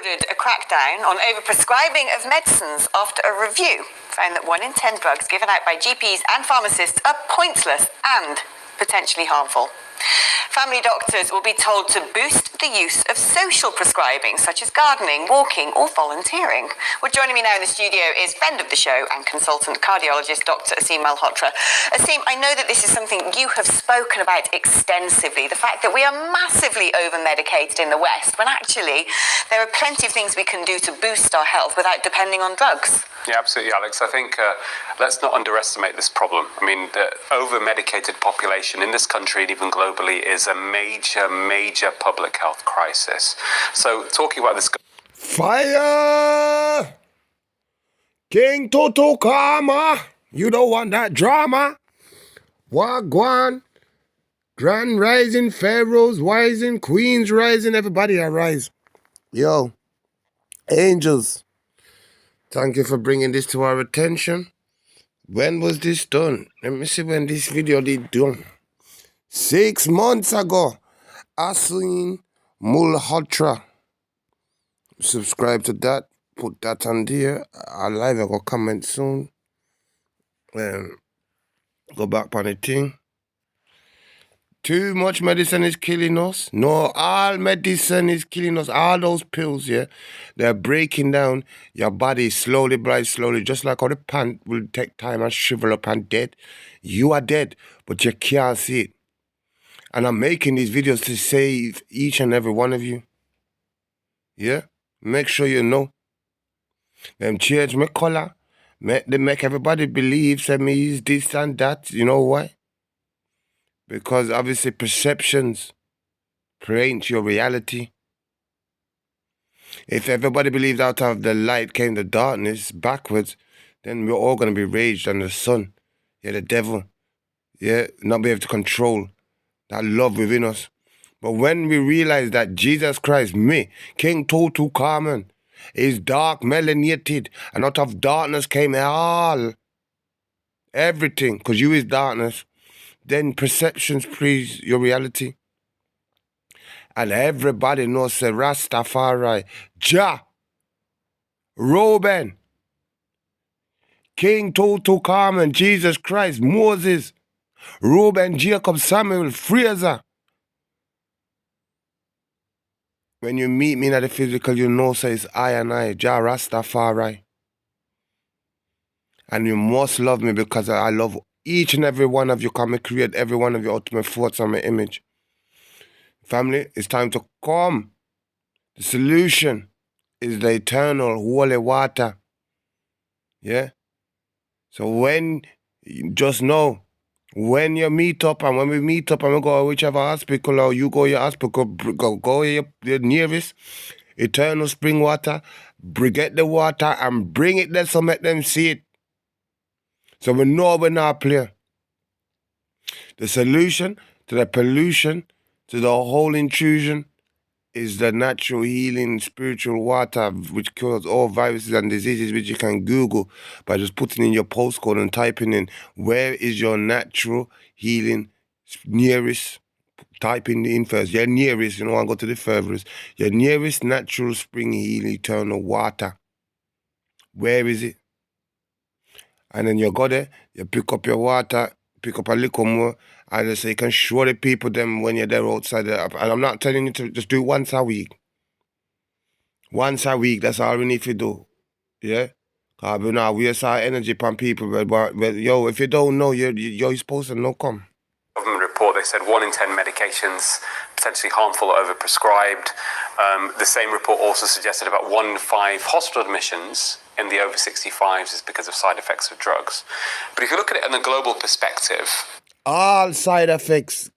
ordered a crackdown on overprescribing of medicines after a review found that 1 in 10 drugs given out by GPs and pharmacists are pointless and potentially harmful. Family doctors will be told to boost the use of social prescribing, such as gardening, walking, or volunteering. Well, joining me now in the studio is friend of the show and consultant cardiologist, Dr. Aseem Malhotra. Aseem, I know that this is something you have spoken about extensively, the fact that we are massively over-medicated in the West, when actually there are plenty of things we can do to boost our health without depending on drugs. Yeah, absolutely, Alex. I think let's not underestimate this problem. I mean, the over-medicated population in this country and even globally is a major public health crisis. So, talking about this... Fire! King Toto Karma! You don't want that drama? Wagwan! Grand rising, pharaohs rising, queens rising, everybody arise. Yo, angels, thank you for bringing this to our attention. When was this done? Let me see when this video did done. 6 months ago. Aseem Malhotra. Subscribe to that. Put that on there. I'll live and go comment soon. Go back on the thing. Too much medicine is killing us. No, all medicine is killing us. All those pills, yeah, they're breaking down your body slowly by slowly. Just like how the plant will take time and shrivel up and dead. You are dead, but you can't see it. And I'm making these videos to save each and every one of you. Yeah? Make sure you know. Them change my color. They make everybody believe that me is this and that. You know why? Because obviously perceptions paint your reality. If everybody believes out of the light came the darkness backwards, then we're all going to be raged under the sun. Yeah, the devil. Yeah, not be able to control that love within us. But when we realize that Jesus Christ, me, King Toto Carmen, is dark, melanated, and out of darkness came all, everything, because you is darkness, then perceptions please your reality. And everybody knows say Rastafari, Jah, Reuben, King Toto Carmen, Jesus Christ, Moses, Reuben, Jacob, Samuel, Fraser. When you meet me in the physical, you know say it's I and I, Jah Rastafari. And you must love me because I love each and every one of you. Come and create every one of your ultimate thoughts on my image. Family, it's time to come. The solution is the eternal holy water. Yeah? So when, just know, when you meet up and when we meet up and we go to whichever hospital or you go to your hospital, go your nearest eternal spring water, get the water and bring it there so make them see it. So we know we're not playing. The solution to the pollution, to the whole intrusion, is the natural healing spiritual water which cures all viruses and diseases, which you can Google by just putting in your postcode and typing in where is your natural healing nearest. Typing in first, your nearest, you know, I'll go to the furthest, your nearest natural spring healing eternal water. Where is it? And then you go there, you pick up your water, pick up a little more, and so you can show the people them when you're there outside. And I'm not telling you to just do it once a week. Once a week, that's all we need to do. Yeah? Because we not waste our energy upon people. But yo, if you don't know, you're supposed to know, come. Government report, they said 1 in 10 medications potentially harmful or overprescribed. The same report also suggested about 1 in 5 hospital admissions in the over 65s is because of side effects of drugs. But if you look at it in a global perspective... All side effects.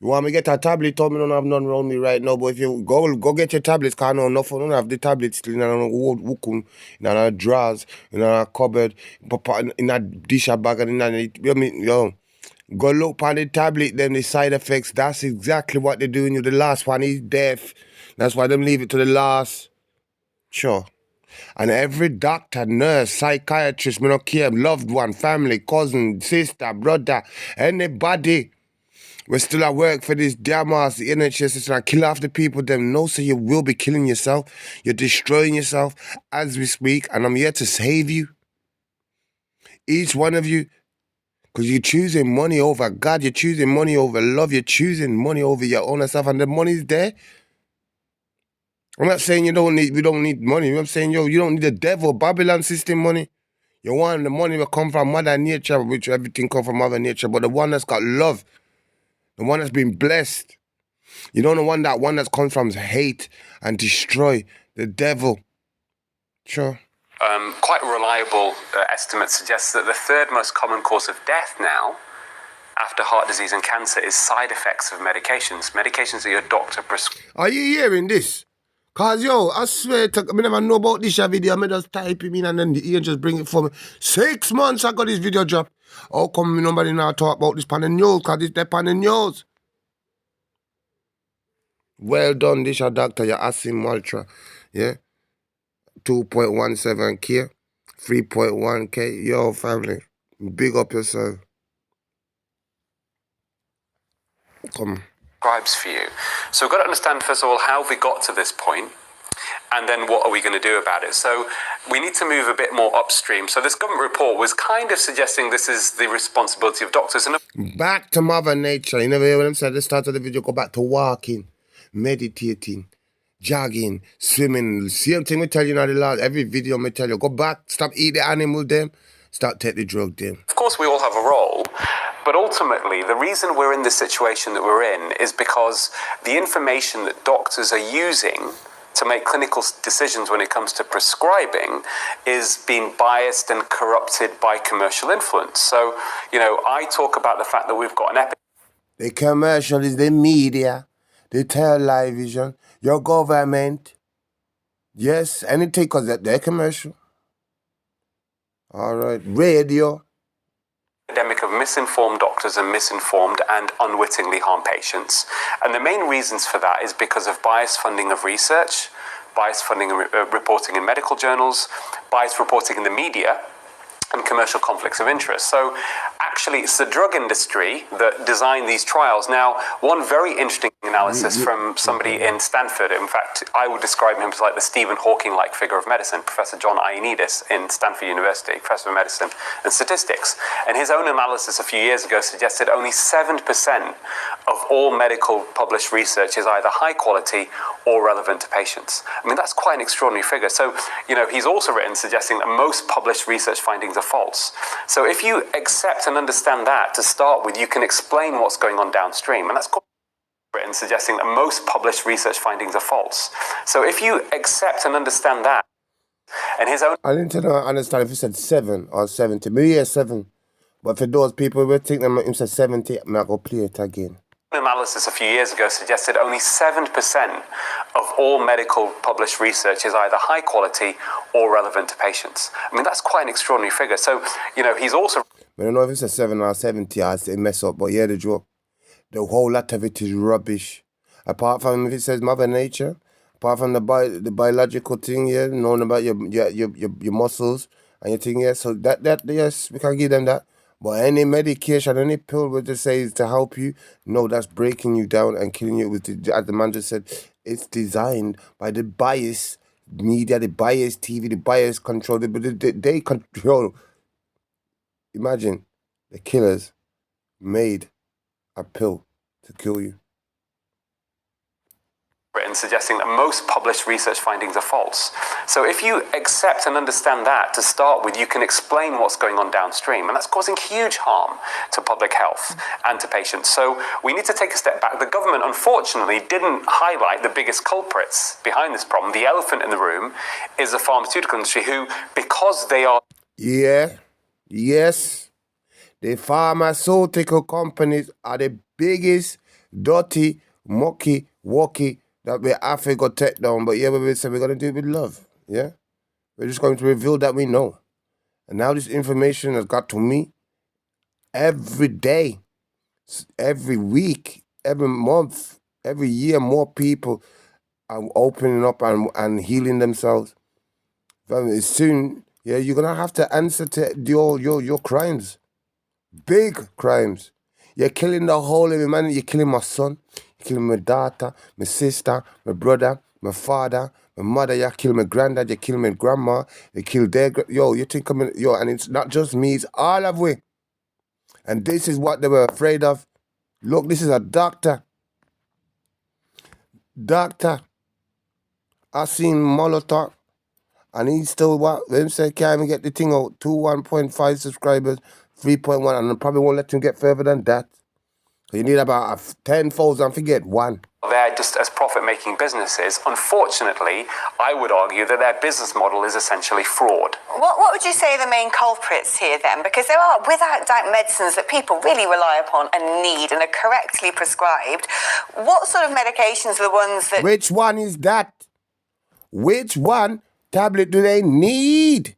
You want me to get a tablet? Tell me don't have none around me right now. But if you go get your tablets, because I know enough, I don't have the tablets still in a old wukum, in a drawers, in a cupboard, in a dish bag, and in a... You mean, yo... Go look on the tablet, them the side effects. That's exactly what they're doing. The last one is death. That's why them leave it to the last. Sure. And every doctor, nurse, psychiatrist, me not care, loved one, family, cousin, sister, brother, anybody. We're still at work for this damn ass, the NHS is trying to kill off the people. Them know, so you will be killing yourself. You're destroying yourself as we speak, and I'm here to save you. Each one of you, because you're choosing money over God, you're choosing money over love, you're choosing money over your own self, and the money's there. I'm not saying we don't need money. I'm saying, you don't need the devil, Babylon system money. You want the money that come from Mother Nature, which everything come from Mother Nature, but the one that's got love, the one that's been blessed. You don't want that one that comes from hate and destroy, the devil. Sure. Quite reliable estimates suggest that the third most common cause of death now, after heart disease and cancer, is side effects of medications. Medications that your doctor prescribes. Are you hearing this? Cause I swear to I never know about this video. I just type it in and then the just bring it for me. 6 months I got this video drop. How come nobody now talk about this pan the news? Cause it's the pan the news. Well done, this your doctor, your Asim Maltra. Yeah. 2.17K, 3.1K. Yo, family, big up yourself. Come. Prescribes for you. So we've got to understand, first of all, how we got to this point, and then what are we going to do about it? So we need to move a bit more upstream. So this government report was kind of suggesting this is the responsibility of doctors. And back to Mother Nature. You never hear what I'm saying? At the start of the video, go back to walking, meditating, jogging, swimming. Same thing we tell you now the last. Every video me tell you, go back, stop eat the animal them, start take the drug them. Of course, we all have a role. But ultimately, the reason we're in the situation that we're in is because the information that doctors are using to make clinical decisions when it comes to prescribing is being biased and corrupted by commercial influence. So, I talk about the fact that we've got an epidemic. The commercial is the media, the television, your government. Yes, anything because they're commercial. All right, radio. Epidemic of misinformed doctors and misinformed and unwittingly harm patients. And the main reasons for that is because of biased funding of research, biased funding and reporting in medical journals, biased reporting in the media, and commercial conflicts of interest. So actually, it's the drug industry that designed these trials. Now, one very interesting analysis from somebody in Stanford, in fact, I would describe him as like the Stephen Hawking-like figure of medicine, Professor John Ioannidis in Stanford University, Professor of Medicine and Statistics. And his own analysis a few years ago suggested only 7% of all medical published research is either high quality or relevant to patients. I mean, that's quite an extraordinary figure. So, he's also written suggesting that most published research findings are false. So if you accept and understand that to start with, you can explain what's going on downstream. And that's written suggesting that most published research findings are false. So if you accept and understand that, and his own... I didn't understand if he said 7 or 70. Maybe 7. But for those people who think that him said 70, I'm not going to play it again. Analysis a few years ago suggested only 7% of all medical published research is either high quality or relevant to patients. I mean, that's quite an extraordinary figure. So, he's also... I don't know if it's a 7 or 70, I say mess up, but yeah, the joke. The whole lot of it is rubbish. Apart from if it says Mother Nature, apart from the biological thing, yeah, knowing about your muscles and your thing, yeah. So that yes, we can give them that. But any medication, any pill would just say is to help you, no, that's breaking you down and killing you. As the man just said, it's designed by the biased media, the biased TV, the biased control. They control. Imagine the killers made a pill to kill you. Written suggesting that most published research findings are false. So if you accept and understand that to start with, you can explain what's going on downstream, and that's causing huge harm to public health and to patients. So we need to take a step back. The government, unfortunately, didn't highlight the biggest culprits behind this problem. The elephant in the room is the pharmaceutical industry, who, because they are... Yeah, yes, the pharmaceutical companies are the biggest, dirty, mucky, walkie that we have to go take down. But yeah, we said we're going to do it with love. Yeah? We're just going to reveal that we know. And now this information has got to me every day, every week, every month, every year. More people are opening up and healing themselves. Soon, yeah, you're going to have to answer to your crimes. Big crimes. You're killing the whole of me, man. You're killing my son. You're killing my daughter, my sister, my brother, my father, my mother. You kill my granddad. You kill my grandma. You kill their... Yo, you think I'm... Yo, and it's not just me. It's all of we. And this is what they were afraid of. Look, this is a doctor. Doctor. I seen Molotov. And he still, what? Them say can't even get the thing out. 1.5 subscribers, 3.1. And I probably won't let him get further than that. So you need about 10,000 to get one. They're just as profit-making businesses. Unfortunately, I would argue that their business model is essentially fraud. What would you say are the main culprits here then? Because there are, without doubt, medicines that people really rely upon and need and are correctly prescribed. What sort of medications are the ones that... Which one is that? Which one tablet do they need?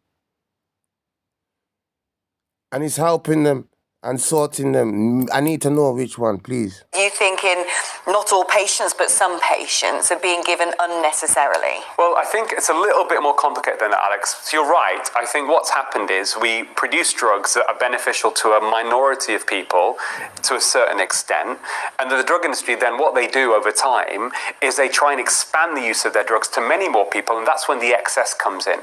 And it's helping them and sorting them. I need to know which one, please. You thinking not all patients, but some patients are being given unnecessarily? Well, I think it's a little bit more complicated than that, Alex. So you're right. I think what's happened is we produce drugs that are beneficial to a minority of people to a certain extent. And the drug industry, then what they do over time is they try and expand the use of their drugs to many more people. And that's when the excess comes in.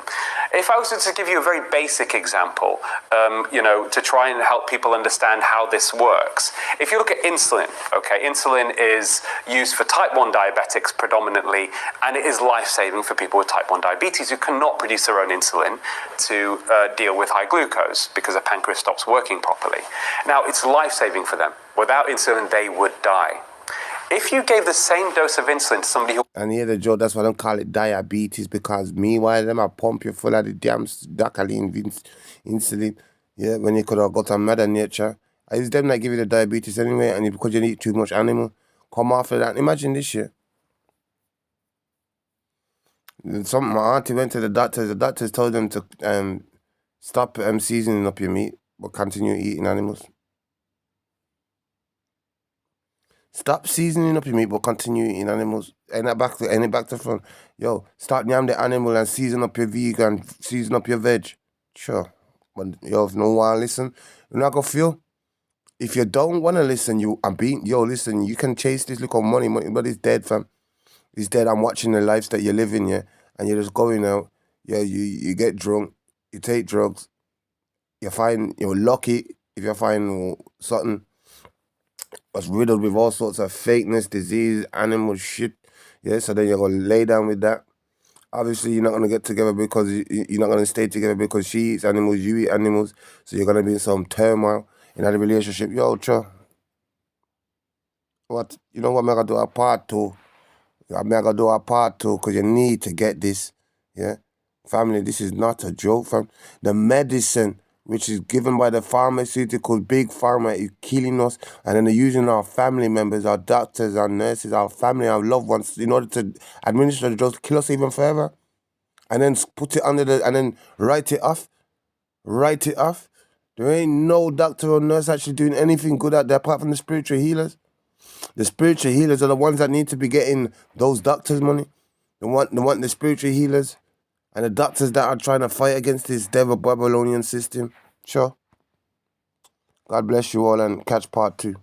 If I was to give you a very basic example, to try and help people understand how this works. If you look at insulin, okay, insulin is used for type 1 diabetics predominantly, and it is life-saving for people with type 1 diabetes who cannot produce their own insulin to deal with high glucose because the pancreas stops working properly. Now, it's life-saving for them. Without insulin, they would die. If you gave the same dose of insulin to somebody who... And here the joke, that's why I don't call it diabetes, because meanwhile, them I pump you full of the damn insulin. Yeah, when you could have got a Mother Nature. It's them that give you the diabetes anyway, and because you eat too much animal, come after that. Imagine this shit. My auntie went to the doctors told them to stop seasoning up your meat, but continue eating animals. Stop seasoning up your meat, but continue eating animals. Ain't that back to front? Yo, start yam the animal and season up your vegan, season up your veg. Sure. But yo, if no one listen, you're not gonna feel. If you don't wanna listen, listen, you can chase this little money, but it's dead, fam. It's dead. I'm watching the lives that you're living, yeah, and you're just going out. Yeah, you get drunk, you take drugs, you're lucky if you find something was riddled with all sorts of fakeness, disease, animal shit. Yeah, so then you're gonna lay down with that. Obviously, you're not gonna get together because you're not gonna stay together because she eats animals, you eat animals. So you're gonna be in some turmoil in that relationship. Yo, cho. What? You know what? I'm gonna do a part 2. I'm gonna do a part 2 because you need to get this. Yeah, family. This is not a joke, fam. The medicine which is given by the pharmaceutical big pharma is killing us, and then they're using our family members, our doctors, our nurses, our family, our loved ones in order to administer the drugs, kill us even further, and then put it under and then write it off. There ain't no doctor or nurse actually doing anything good out there apart from the spiritual healers. The spiritual healers are the ones that need to be getting those doctors' money. They want the spiritual healers and the doctors that are trying to fight against this devil Babylonian system. Sure. God bless you all and catch part 2.